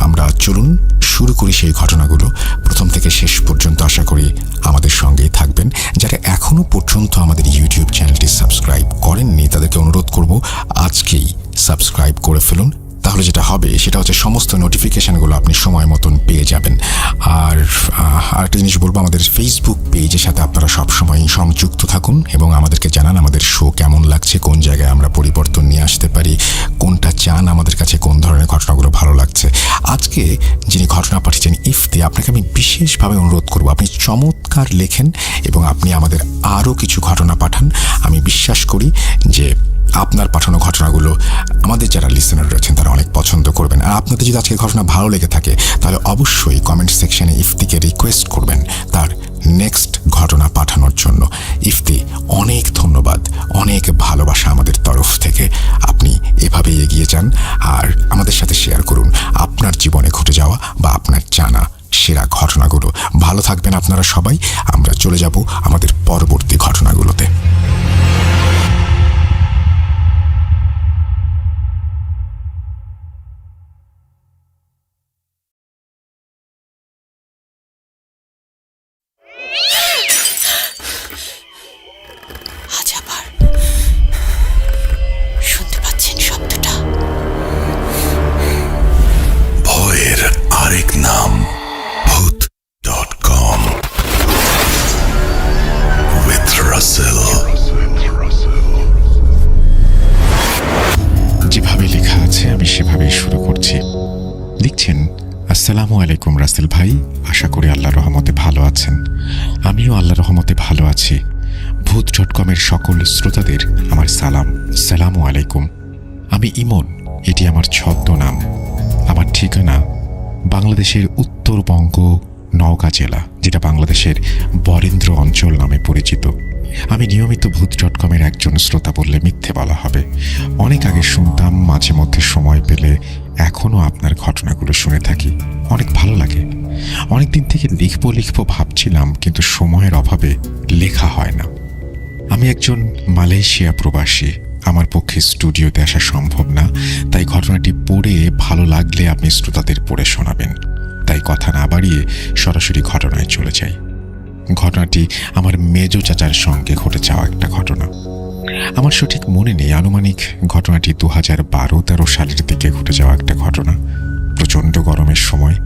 আমরা চলুন শুরু করি সেই ঘটনাগুলো। প্রথম থেকে শেষ পর্যন্ত আশা করি আমাদের সঙ্গেই থাকবেন। যারা এখনো পর্যন্ত আমাদের ইউটিউব চ্যানেলটি সাবস্ক্রাইব করেননি তাদেরকে অনুরোধ করব আজকেই সাবস্ক্রাইব করে ফেলুন। তাহলে যেটা হবে সেটা হচ্ছে সমস্ত নোটিফিকেশানগুলো আপনি সময় মতন পেয়ে যাবেন। আর আরেকটা জিনিস বলবো, আমাদের ফেসবুক পেজের সাথে আপনারা সবসময় সংযুক্ত থাকুন এবং আমাদেরকে জানান আমাদের শো কেমন লাগছে, কোন জায়গায় আমরা পরিবর্তন নিয়ে আসতে পারি, কোনটা চান আমাদের কাছে, কোন ধরনের ঘটনাগুলো ভালো লাগছে। আজকে যিনি ঘটনা পাঠিয়েছেন ইফতি, আপনাকে আমি বিশেষভাবে অনুরোধ করব আপনি চমৎকার লেখেন এবং আপনি আমাদের আরও কিছু ঘটনা পাঠান। আমি বিশ্বাস করি যে আপনার পাঠানো ঘটনাগুলো আমাদের যারা লিসেনার রয়েছেন তারা অনেক পছন্দ করবেন। আর আপনাদের যদি আজকের ঘটনা ভালো লেগে থাকে তাহলে অবশ্যই কমেন্ট সেকশনে ইফতিকে রিকোয়েস্ট করবেন তার নেক্সট ঘটনা পাঠানোর জন্য। ইফতি, অনেক ধন্যবাদ, অনেক ভালোবাসা আমাদের তরফ থেকে। আপনি এভাবেই এগিয়ে যান আর আমাদের সাথে শেয়ার করুন আপনার জীবনে ঘটে যাওয়া বা আপনার জানা সেরা ঘটনাগুলো। ভালো থাকবেন আপনারা সবাই। আমরা চলে যাব আমাদের পরবর্তী ঘটনাগুলোতে। শুনতে পাচ্ছেন শব্দটা? ভয়ের আরেক নাম ভূত.com with Russell। যেভাবে লেখা আছে আমি সেভাবেই শুরু করছি। লিখছেন, আসসালামু আলাইকুম রাসেল ভাই, আশা করি আল্লাহর রহমতে ভালো আছেন। আমিও আল্লাহর রহমতে ভালো আছি। ভূত.com-এর সকল শ্রোতাদের আমার সালাম। আসসালামু আলাইকুম। আমি ইমন, এটি আমার ছদ্মনাম। আমার ঠিকানা বাংলাদেশের উত্তরবঙ্গ নওগাঁ জেলা, যেটা বাংলাদেশের বরেন্দ্র অঞ্চল নামে পরিচিত। আমি নিয়মিত ভূত.com-এর একজন শ্রোতা বললে মিথ্যে বলা হবে। অনেক আগে শুনতাম, মাঝে মধ্যে সময় পেলে এখনো আপনার ঘটনাগুলো শুনে থাকি, অনেক ভালো লাগে। অনেক দিন থেকে লিখবো ভাবছিলাম, কিন্তু সময়ের অভাবে লেখা হয় না। আমি একজন মালয়েশিয়া প্রবাসী, আমার পক্ষে স্টুডিওতে আসা সম্ভব না, তাই ঘটনাটি পড়ে ভালো লাগলে আপনি শ্রোতাদের পড়ে শোনাবেন। তাই কথা না বাড়িয়ে সরাসরি ঘটনায় চলে যাই। ঘটনাটি আমার মেজো চাচার সঙ্গে ঘটে যাওয়া একটা ঘটনা। আমার সঠিক মনে নেই, আনুমানিক ঘটনাটি 2012-13 সালের দিকে ঘটে যাওয়া একটা ঘটনা। প্রচণ্ড গরমের সময়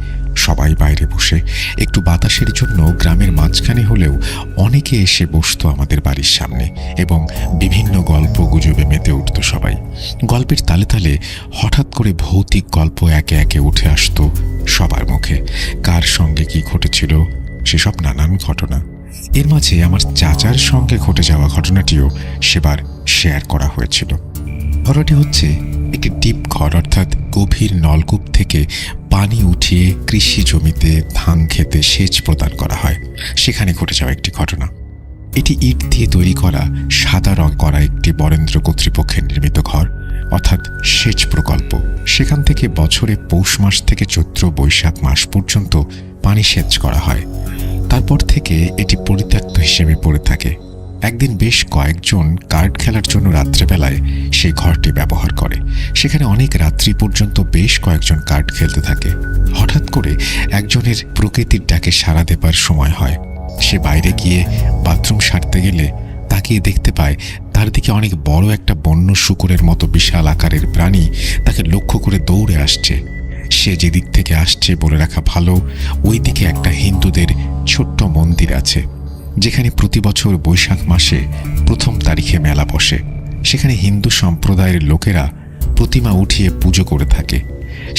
সবাই বাইরে বসে একটু বাতাসের জন্য গ্রামের মাঝখানে হলেও অনেকে এসে বসতো আমাদের বাড়ির সামনে এবং বিভিন্ন গল্প গুজবে মেতে উঠত সবাই। গল্পের তালে তালে হঠাৎ করে ভৌতিক গল্প একে একে উঠে আসতো সবার মুখে। কার সঙ্গে কি ঘটেছিল সেসব নানান ঘটনা। এর মাঝে আমার চাচার সঙ্গে ঘটে যাওয়া ঘটনাটিও সেবার শেয়ার করা হয়েছিল। ঘটনাটি হচ্ছে একটি ডিপ ঘর, অর্থাৎ গভীর নলকূপ থেকে পানি উঠিয়ে কৃষি জমিতে ধান খেতে সেচ প্রদান করা হয়, সেখানে ঘটে যাওয়া একটি ঘটনা। এটি ইট দিয়ে তৈরি করা, সাদা রং করা একটি বরেন্দ্র কর্তৃপক্ষের নির্মিত ঘর, অর্থাৎ সেচ প্রকল্প। সেখান থেকে বছরে পৌষ মাস থেকে চৈত্র বৈশাখ মাস পর্যন্ত পানি সেচ করা হয়। তারপর থেকে এটি পরিত্যক্ত হিসেবে পড়ে থাকে। একদিন বেশ কয়েকজন কার্ড খেলার জন্য রাত্রেবেলায় সেই ঘরটি ব্যবহার করে। সেখানে অনেক রাত্রি পর্যন্ত বেশ কয়েকজন কার্ড খেলতে থাকে। হঠাৎ করে একজনের প্রকৃতির ডাকে সাড়া দেবার সময় হয়। সে বাইরে গিয়ে বাথরুম সারতে গেলে তাকিয়ে দেখতে পায় তার দিকে অনেক বড় একটা বন্য শূকরের মতো বিশাল আকারের প্রাণী তাকে লক্ষ্য করে দৌড়ে আসছে। সে যেদিক থেকে আসছে বলে রাখা ভালো, ওই দিকে একটা হিন্দুদের ছোট্ট মন্দির আছে, যেখানে প্রতি বছর বৈশাখ মাসে 1 তারিখে মেলা বসে। সেখানে হিন্দু সম্প্রদায়ের লোকেরা প্রতিমা উঠিয়ে পুজো করে থাকে।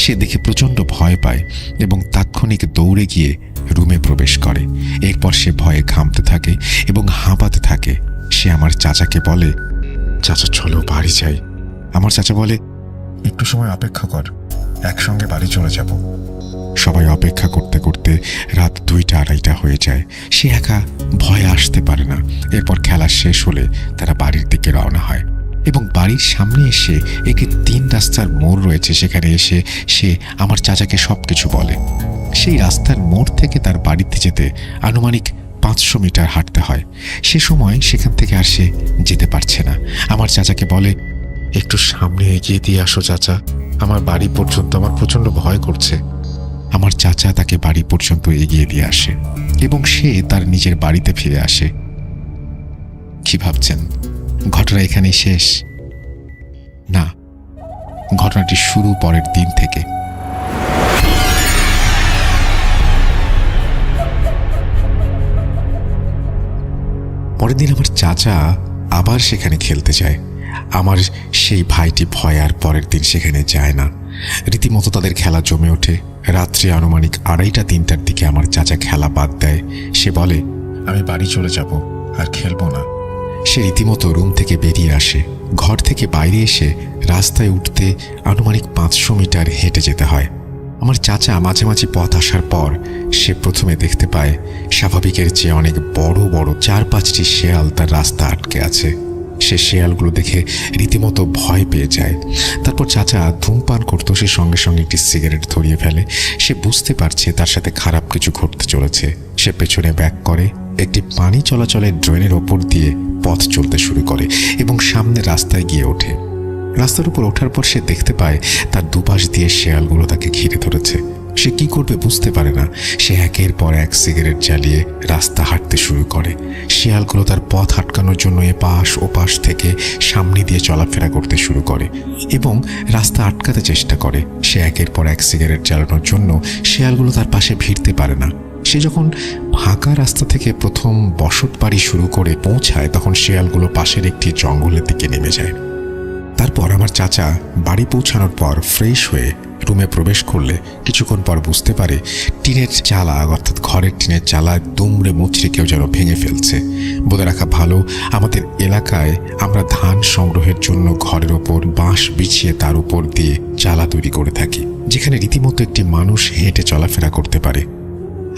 সে দেখে প্রচণ্ড ভয় পায় এবং তাৎক্ষণিক দৌড়ে গিয়ে রুমে প্রবেশ করে। এরপর সে ভয়ে ঘামতে থাকে এবং হাঁপাতে থাকে। সে আমার চাচাকে বলে, চাচা চলো বাড়ি যাই। আমার চাচা বলে, একটু সময় অপেক্ষা কর, একসঙ্গে বাড়ি চলে যাব। সবাই অপেক্ষা করতে করতে রাত 2টা-2:30 হয়ে যায়। সে একা ভয়ে আসতে পারে না। এরপর খেলা শেষ হলে তারা বাড়ির দিকে রওনা হয় এবং বাড়ির সামনে এসে একটি 3 রাস্তার মোড় রয়েছে। সেখানে এসে সে আমার চাচাকে সবকিছু বলে। সেই রাস্তার মোড় থেকে তার বাড়িতে যেতে আনুমানিক 500 মিটার হাঁটতে হয়। সে সময় সেখান থেকে আর সে যেতে পারছে না। আমার চাচাকে বলে, একটু সামনে এগিয়ে দিয়ে আসো চাচা, আমার বাড়ি পর্যন্ত আমার প্রচণ্ড ভয় করছে। আমার চাচা তাকে বাড়ি পর্যন্ত এগিয়ে দিয়ে আসে এবং সে তার নিজের বাড়িতে ফিরে আসে। কি ভাবছেন ঘটনা এখানেই শেষ? না, ঘটনাটি শুরু পরের দিন থেকে। পরের দিন আমার চাচা আবার সেখানে খেলতে যায়। আমার সেই ভাইটি ভয় আর পরের দিন সেখানে যায় না। রীতিমতো তাদের খেলা জমে ওঠে। রাত্রি আনুমানিক 2:30-3টার দিকে আমার চাচা খেলা বাদ দেয়। সে বলে, আমি বাড়ি চলে যাব, আর খেলবো না। সে রীতিমতো রুম থেকে বেরিয়ে আসে। ঘর থেকে বাইরে এসে রাস্তায় উঠতে আনুমানিক 500 মিটার হেঁটে যেতে হয়। আমার চাচা মাঝামাঝি পথ আসার পর সে প্রথমে দেখতে পায় স্বাভাবিকের চেয়ে অনেক বড় বড় 4-5টি শেয়াল তার রাস্তা আটকে আছে। সে শেয়ালগুলো দেখে রীতিমতো ভয় পেয়ে যায়। তারপর চাচা ধূমপান করতো, সে সঙ্গে সঙ্গে একটি সিগারেট ধরিয়ে ফেলে। সে বুঝতে পারছে তার সাথে খারাপ কিছু ঘটতে চলেছে। সে পেছনে ব্যাক করে, একটি পানি চলাচলের ড্রেনের ওপর দিয়ে পথ চলতে শুরু করে এবং সামনে রাস্তায় গিয়ে ওঠে। রাস্তার উপর ওঠার পর সে দেখতে পায় তার দুপাশ দিয়ে শেয়ালগুলো তাকে ঘিরে ধরেছে। সে কি করবে বুঝতে পারে না। সে একের পর এক সিগারেট জ্বালিয়ে রাস্তা হাঁটতে শুরু করে। শেয়ালগুলো তার পথ আটকানোর জন্য এপাশ ওপাশ থেকে সামনে দিয়ে চলাফেরা করতে শুরু করে এবং রাস্তা আটকাতে চেষ্টা করে। সে একের পর এক সিগারেট জ্বালানোর জন্য শেয়ালগুলো তার পাশে ভিড়তে পারে না। সে যখন ফাঁকা রাস্তা থেকে প্রথম বসত বাড়ি শুরু করে পৌঁছায়, তখন শেয়ালগুলো পাশের একটি জঙ্গলের দিকে নেমে যায়। তারপর আমার চাচা বাড়ি পৌঁছানোর পর ফ্রেশ হয়ে রুমে প্রবেশ করলে কিছুক্ষণ পর বুঝতে পারে টিনের চালা, অর্থাৎ ঘরের টিনের চালা দুমড়ে মুচড়ে কেউ যেন ভেঙে ফেলছে। বলে রাখা ভালো, আমাদের এলাকায় আমরা ধান সংগ্রহের জন্য ঘরের ওপর বাঁশ বিছিয়ে তার উপর দিয়ে চালা তৈরি করে থাকি, যেখানে রীতিমতো একটি মানুষ হেঁটে চলাফেরা করতে পারে।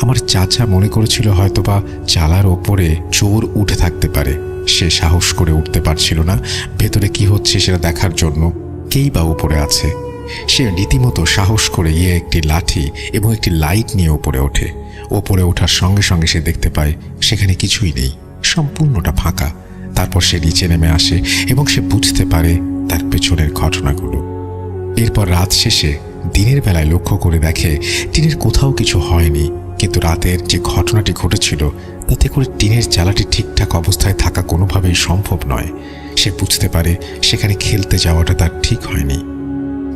আমার চাচা মনে করেছিল হয়তোবা চালার ওপরে চোর উঠে থাকতে পারে। সে সাহস করে উঠতে পারছিল না ভেতরে কি হচ্ছে সেটা দেখার জন্য। কেই বা উপরে আছে। সে রীতিমতো সাহস করে গিয়ে একটি লাঠি এবং একটি লাইট নিয়ে ওপরে ওঠে। ওপরে ওঠার সঙ্গে সঙ্গে সে দেখতে পায় সেখানে কিছুই নেই, সম্পূর্ণটা ফাঁকা। তারপর সে নিচে নেমে আসে এবং সে বুঝতে পারে তার পেছনের ঘটনাগুলো। এরপর রাত শেষে দিনের বেলায় লক্ষ্য করে দেখে টিনের কোথাও কিছু হয়নি, কিন্তু রাতের যে ঘটনাটি ঘটেছিল তাতে করে টিনের চালাটি ঠিকঠাক অবস্থায় থাকা কোনোভাবেই সম্ভব নয়। সে বুঝতে পারে সেখানে খেলতে যাওয়াটা তার ঠিক হয়নি।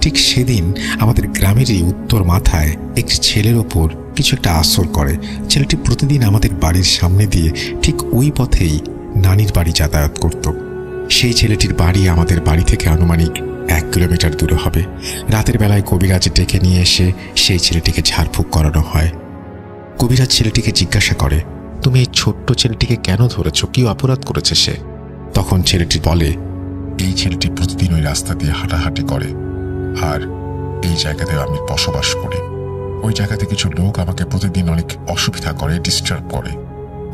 ঠিক সেদিন আমাদের গ্রামেরই উত্তর মাথায় একটি ছেলের ওপর কিছু একটা আসর করে। ছেলেটি প্রতিদিন আমাদের বাড়ির সামনে দিয়ে ঠিক ওই পথেই নানির বাড়ি যাতায়াত করত। সেই ছেলেটির বাড়ি আমাদের বাড়ি থেকে আনুমানিক 1 কিলোমিটার দূরে হবে। রাতের বেলায় কবিরাজ ডেকে নিয়ে এসে সেই ছেলেটিকে ঝাড়ফুঁক করানো হয়। কবিরাজ ছেলেটিকে জিজ্ঞাসা করে, তুমি এই ছোট্ট ছেলেটিকে কেন ধরেছ? কি অপরাধ করেছে সে? তখন ছেলেটি বলে, এই ছেলেটি প্রতিদিন ওই রাস্তা দিয়ে হাঁটাহাঁটি করে, আর এই জায়গাতে আমি বসবাস করি। ওই জায়গাতে কিছু লোক আমাকে প্রতিদিন অনেক অসুবিধা করে, ডিস্টার্ব করে।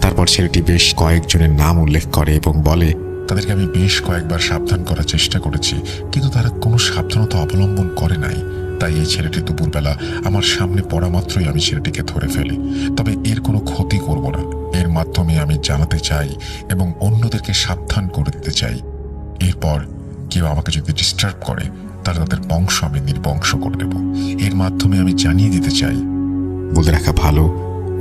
তারপর ছেলেটি বেশ কয়েকজনের নাম উল্লেখ করে এবং বলে, তাদেরকে আমি বেশ কয়েকবার সাবধান করার চেষ্টা করেছি, কিন্তু তারা কোনো সাবধানতা অবলম্বন করে নাই। তাই এই ছেলেটি দুপুরবেলা আমার সামনে পড়া মাত্রই আমি ছেলেটিকে ধরে ফেলি। তবে এর কোনো ক্ষতি করব না, এর মাধ্যমে আমি জানাতে চাই এবং অন্যদেরকে সাবধান করে দিতে চাই। এরপর কেউ আমাকে যদি ডিস্টার্ব করে তাহলে তাদের বংশ আমি নির্বংশ করে দেব। এর মাধ্যমে আমি জানিয়ে দিতে চাই। বলে রাখা ভালো,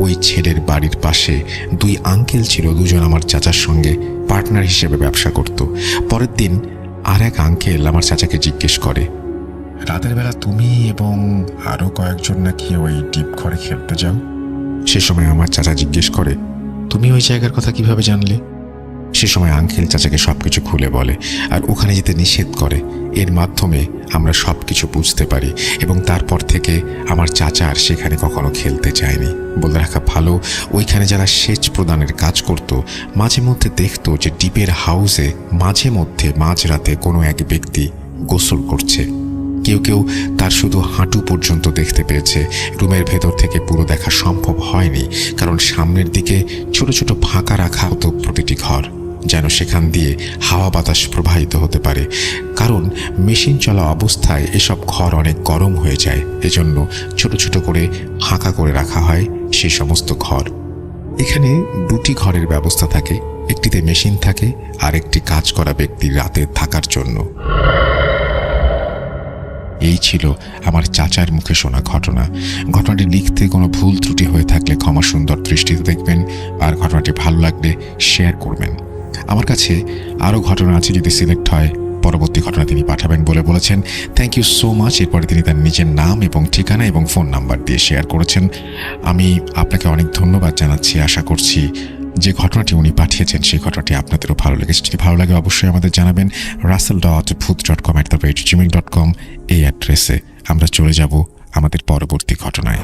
ওই ছেলের বাড়ির পাশে 2 আঙ্কেল ছিল, দুজন আমার চাচার সঙ্গে পার্টনার হিসেবে ব্যবসা করত। পরের দিন আর এক আঙ্কেল আমার চাচাকে জিজ্ঞেস করে, রাতের বেলা তুমি এবং আরো কয়েকজন নাকি ওই ডিপ ঘরে খেলতে যাও? সে সময় আমার চাচা জিজ্ঞেস করে, তুমি ওই জায়গার কথা কিভাবে জানলে? সে সময় আঙ্কেল চাচাকে সবকিছু খুলে বলে আর ওখানে যেতে নিষেধ করে। এর মাধ্যমে আমরা সবকিছু বুঝতে পারি এবং তারপর থেকে আমার চাচা আর সেখানে কখনো খেলতে যায়নি। বলে রাখা ভালো, ওইখানে যারা সেচ প্রদানের কাজ করত মাঝে মধ্যে দেখতো যে ডিপের হাউসে মাঝে মধ্যে মাঝরাতে কোনো এক ব্যক্তি গোসল করছে। কেউ কেউ তার শুধু হাঁটু পর্যন্ত দেখতে পেয়েছে। রুমের ভেতর থেকে পুরো দেখা সম্ভব হয়নি, কারণ সামনের দিকে ছোট ছোট ফাঁকা রাখা হতো প্রতিটি ঘর, যেন সেখান দিয়ে হাওয়া বাতাস প্রবাহিত হতে পারে। কারণ মেশিন চলা অবস্থায় এসব ঘর অনেক গরম হয়ে যায়, এজন্য ছোট ছোট করে ফাঁকা করে রাখা হয় সেই সমস্ত ঘর। এখানে 2টি ঘরের ব্যবস্থা থাকে, একটিতে মেশিন থাকে আর একটি কাজ করা ব্যক্তির রাতে থাকার জন্য। এই ছিল আমার চাচার মুখে শোনা ঘটনা। ঘটনাটি লিখতে কোনো ভুল ত্রুটি হয়ে থাকলে ক্ষমা সুন্দর দৃষ্টিতে দেখবেন, আর ঘটনাটি ভালো লাগলে শেয়ার করবেন। আমার কাছে আরও ঘটনা আছে, যদি সিলেক্ট হয় পরবর্তী ঘটনা তিনি পাঠাবেন বলে বলেছেন। Thank you so much. এরপরে তিনি তার নিজের নাম এবং ঠিকানা এবং ফোন নাম্বার দিয়ে শেয়ার করেছেন। আমি আপনাকে অনেক ধন্যবাদ জানাচ্ছি। আশা করছি যে ঘটনাটি উনি পাঠিয়েছেন সেই ঘটনাটি আপনাদেরও ভালো লেগেছে। যদি ভালো লাগে অবশ্যই আমাদের জানাবেন। russell.booth.com@gmail.com এই অ্যাড্রেসে। আমরা চলে যাব আমাদের পরবর্তী ঘটনায়।